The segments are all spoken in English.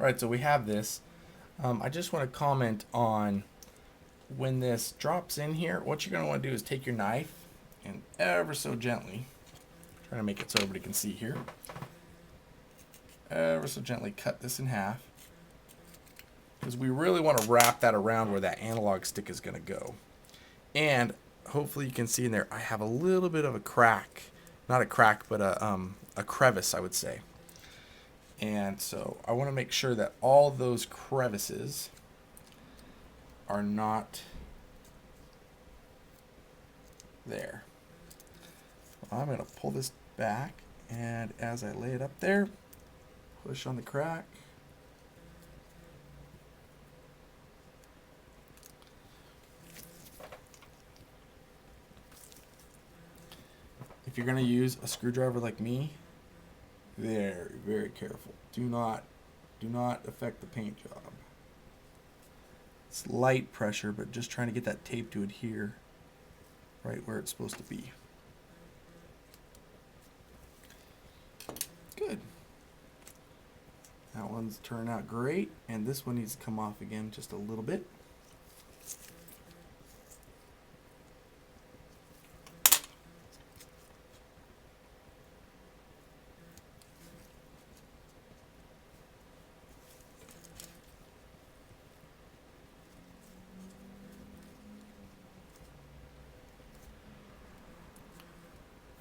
Alright, so we have this. I just want to comment on when this drops in here, what you're going to want to do is take your knife and ever so gently, trying to make it so everybody can see here, ever so gently cut this in half, because we really want to wrap that around where that analog stick is going to go. And hopefully you can see in there I have a little bit of a crack, not a crack, but a crevice, I would say. And so I want to make sure that all those crevices are not there. So I'm going to pull this back, and as I lay it up there, push on the crack. If you're going to use a screwdriver like me, very, very careful. Do not affect the paint job. It's light pressure, but just trying to get that tape to adhere right where it's supposed to be. Good. That one's turned out great, and this one needs to come off again just a little bit.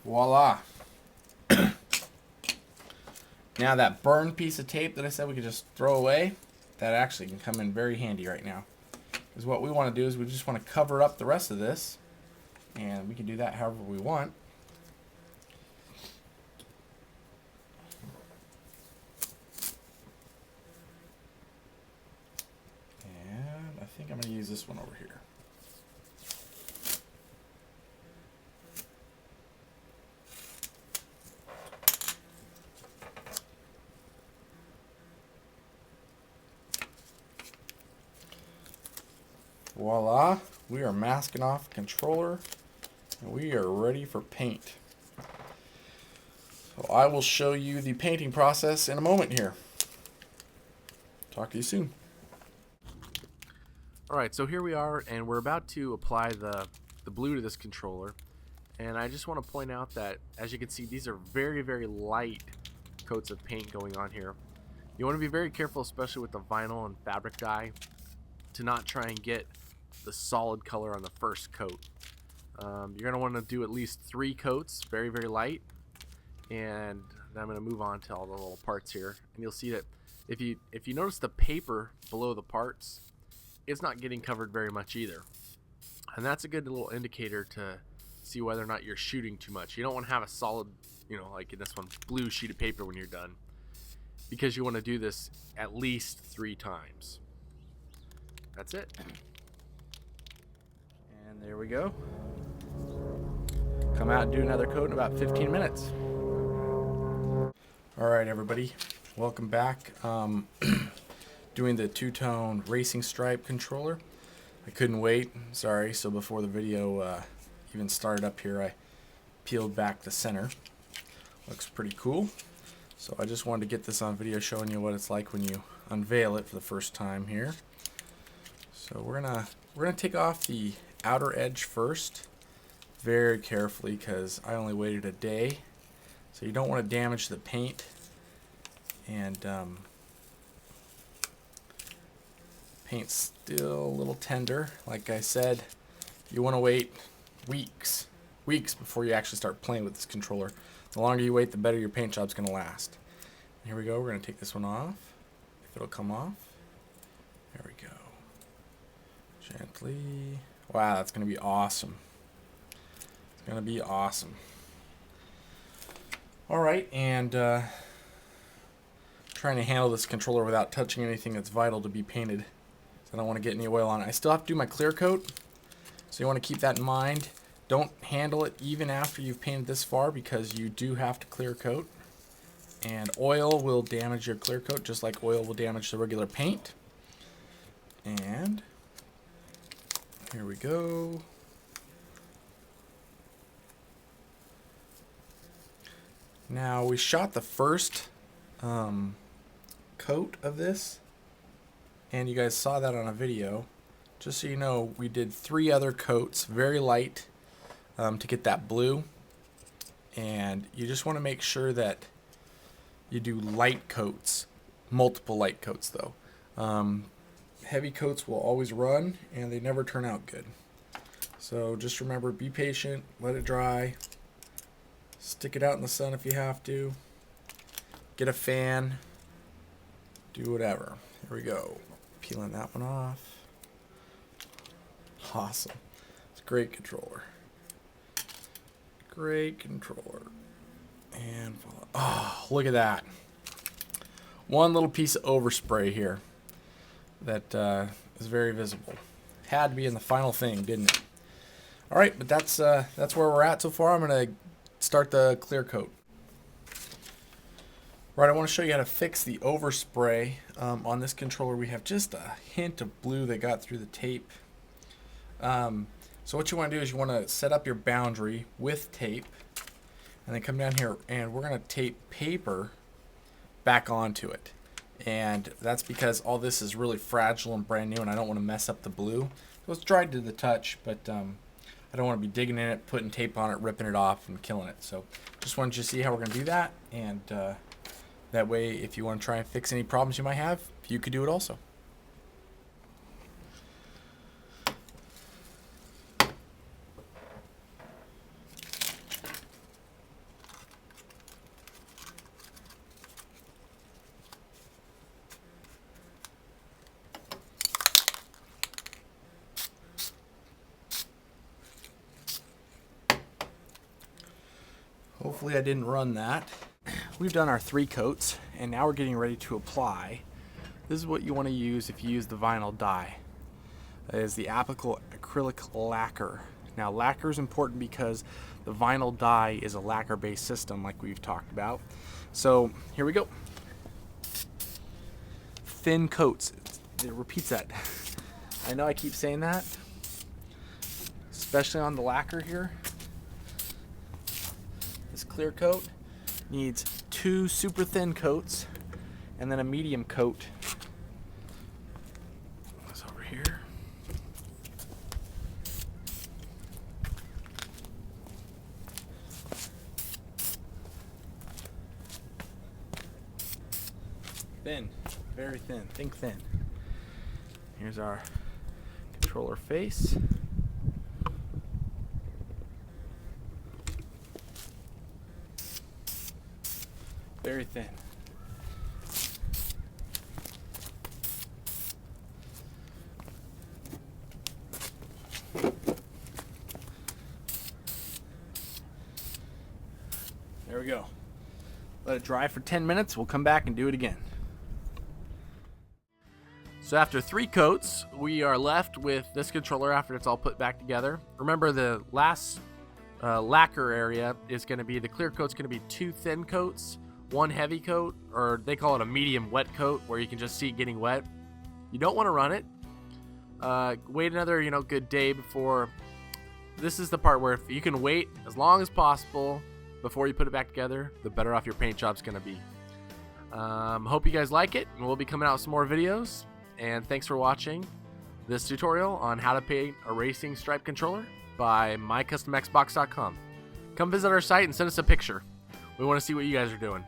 Voila. Now that burned piece of tape that I said we could just throw away, that actually can come in very handy right now. Because what we want to do is we just want to cover up the rest of this, and we can do that however we want. And I think I'm going to use this one over here. Voila, we are masking off the controller and we are ready for paint. So I will show you the painting process in a moment here. Talk to you soon. Alright, so here we are, and we're about to apply the blue to this controller. And I just want to point out that, as you can see, these are very, very light coats of paint going on here. You want to be very careful, especially with the vinyl and fabric dye, to not try and get the solid color on the first coat. You're going to want to do at least 3 coats, very, very light, and then I'm going to move on to all the little parts here. And you'll see that if you notice the paper below the parts, it's not getting covered very much either. And that's a good little indicator to see whether or not you're shooting too much. You don't want to have a solid, like in this one, blue sheet of paper when you're done, because you want to do this at least 3 times. That's it. And there we go. Come out and do another coat in about 15 minutes. Alright everybody, welcome back. Doing the two-tone racing stripe controller. I couldn't wait, sorry, so before the video even started up here, I peeled back the center. Looks pretty cool. So I just wanted to get this on video showing you what it's like when you unveil it for the first time here. So we're gonna take off the outer edge first, very carefully, because I only waited a day. So you don't want to damage the paint, and paint's still a little tender. Like I said, you want to wait weeks before you actually start playing with this controller. The longer you wait, the better your paint job's going to last. Here we go. We're going to take this one off, if it'll come off. There we go. Gently. Wow, that's going to be awesome. It's going to be awesome. Alright, and trying to handle this controller without touching anything that's vital to be painted. So I don't want to get any oil on it. I still have to do my clear coat, so you want to keep that in mind. Don't handle it even after you've painted this far, because you do have to clear coat. And oil will damage your clear coat just like oil will damage the regular paint. And here we go. Now we shot the first coat coat of this, and you guys saw that on a video. Just so you know, we did 3 other coats, very light, to get that blue. And you just want to make sure that you do light coats, multiple light coats though. Heavy coats will always run and they never turn out good. So just remember, be patient, let it dry, stick it out in the sun if you have to, get a fan, do whatever. Here we go, peeling that one off. Awesome. It's a great controller. Great controller. And oh, look at that. One little piece of overspray here that is very visible. Had to be in the final thing, didn't it? All right, but that's where we're at so far. I'm gonna start the clear coat. Right, I want to show you how to fix the overspray on this controller. We have just a hint of blue that got through the tape. So what you want to do is you want to set up your boundary with tape, and then come down here, and we're going to tape paper back onto it. And that's because all this is really fragile and brand new, and I don't want to mess up the blue. So it's dried to the touch, but I don't want to be digging in it, putting tape on it, ripping it off, and killing it. So just wanted you to see how we're going to do that, and that way if you want to try and fix any problems you might have, you could do it also. Hopefully I didn't run that. We've done our 3 coats, and now we're getting ready to apply. This is what you want to use if you use the vinyl dye. That is the applicable acrylic lacquer. Now lacquer is important because the vinyl dye is a lacquer based system like we've talked about. So here we go. Thin coats. It repeats that. I know I keep saying that, especially on the lacquer here. Clear coat needs 2 super thin coats and then a medium coat. This over here. Thin, very thin, think thin. Here's our controller face. Very thin. There we go. Let it dry for 10 minutes. We'll come back and do it again. So after 3 coats, we are left with this controller after it's all put back together. Remember, the last lacquer area is going to be, the clear coat's going to be 2 thin coats, 1 heavy coat, or they call it a medium wet coat, where you can just see it getting wet. You don't want to run it. Wait another good day before. This is the part where if you can wait as long as possible before you put it back together, the better off your paint job's going to be. Hope you guys like it, and we'll be coming out with some more videos. And thanks for watching this tutorial on how to paint a racing stripe controller by MyCustomXbox.com. Come visit our site and send us a picture. We want to see what you guys are doing.